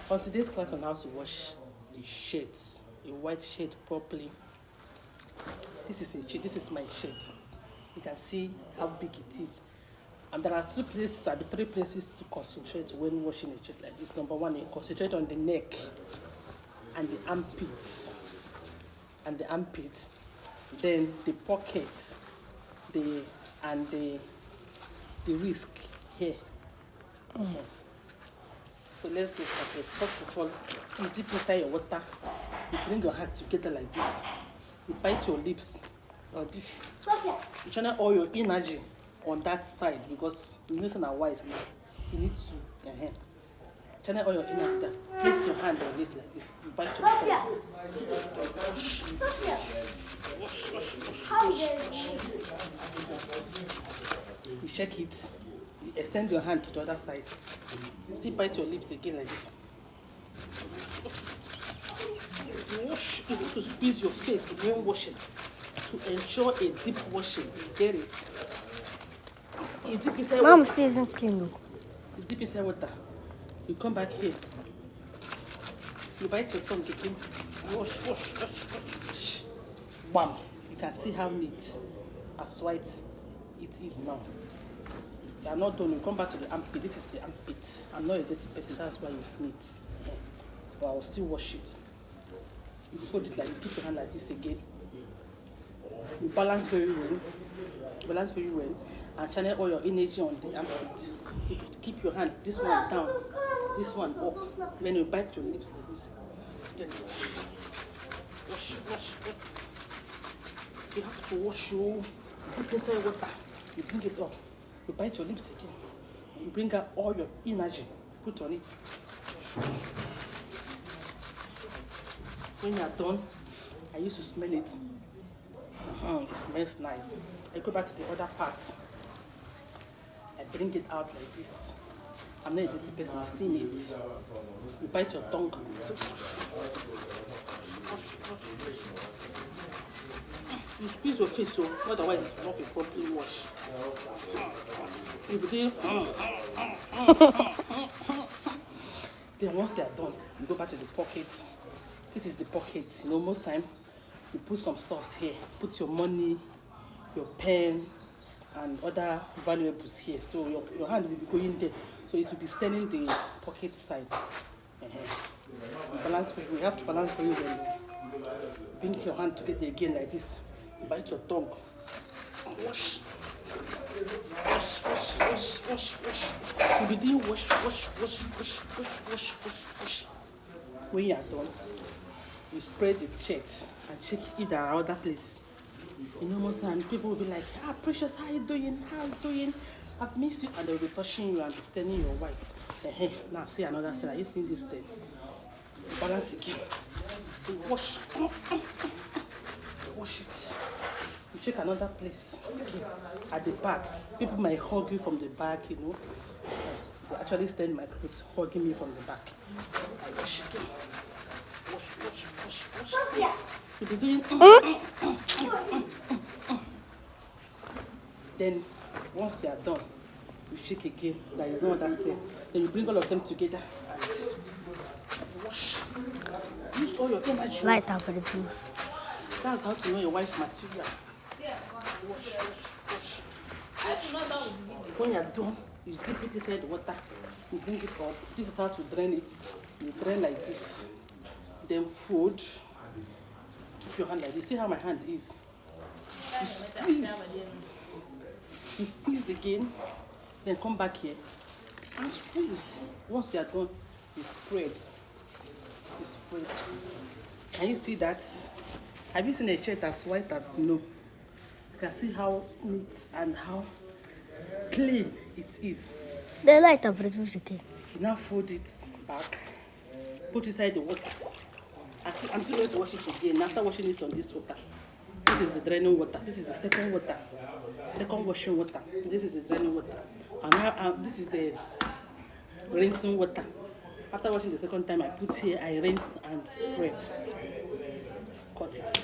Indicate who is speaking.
Speaker 1: On today's class on how to wash a shirt, a white shirt properly. This is a shirt. This is my shirt. You can see how big it is. And there are three places to concentrate when washing a shirt like this. Number one, you concentrate on the neck and the armpits. Then the pocket, the wrist here. So let's get started. First of all, you dip inside your water. You bring your hand together like this. You bite your lips. You channel all your energy on that side because you listen and wise now. You need to channel all your energy there. Place your hand on this like this. You bite your You shake it. You extend your hand to the other side. You still bite your lips again like this. Wash. You need to squeeze your face when washing to ensure a deep washing. You get it? You dip inside
Speaker 2: Mom
Speaker 1: water.
Speaker 2: still isn't clean though.
Speaker 1: You dip inside water. You come back here. You bite your tongue again. Wash. Bam. You can see how neat, as white it is now. You are not done. You come back to the armpit. This is the armpit. I'm not a dirty person. That's why it's neat. But I will still wash it. You fold it like this. Keep your hand like this again. You balance very well. And channel all your energy on the armpit. You keep your hand, this one down, this one up. Then you bite your lips like this. Then wash. You have to wash you. Put inside water. You bring it up. You bite your lips again. You bring out all your energy. Put on it. When you are done, I used to smell it. It smells nice. I go back to the other part. I bring it out like this. I'm not a dirty person, still neat. You bite your tongue. You squeeze your face so otherwise it will not be properly washed. You begin. Then once you are done, you go back to the pocket. This is the pocket. You know, most time you put some stuffs here. Put your money, your pen, and other valuables here. So your hand will be going there. So it will be staining the pocket side. We have to balance very well. Bring your hand together again like this. Bite your tongue. Wash. You be doing wash. When you are done, you spread the shirt and check if there are other places. You know, most times people will be like, Precious, how you doing? I've missed you. And they'll be touching you and be staining your white. Now see another side. Are you seeing this stain? Balance again. You wash. Wash it. You check another place. Okay. At the back. People might hug you from the back, you know. They actually stain my clothes, hugging me from the back. I wash it. Wash. You'll be doing. Then, once you are done, you shake again. There is no other stain. Then you bring all of them together and wash. Use all your energy.
Speaker 2: Light up for the blue.
Speaker 1: That's how to know your wife's material. Wash. When you are done, you dip it inside the water. You bring it up. This is how to drain it. You drain like this. Then fold. Keep your hand like this. See how my hand is. You squeeze. You squeeze again. Then come back here and squeeze. Once you are done, you spread. Can you see that? Have you seen a shirt as white as snow? You can see how neat and how clean it is.
Speaker 2: The light up for the blue again.
Speaker 1: You now fold it back. Put inside the water. I'm still going to wash it again. After washing it on this water. This is the draining water. This is the second water. Second washing water. This is the draining water. And now this is the rinsing water. After washing the second time, I put here, I rinse and spread. Cut it.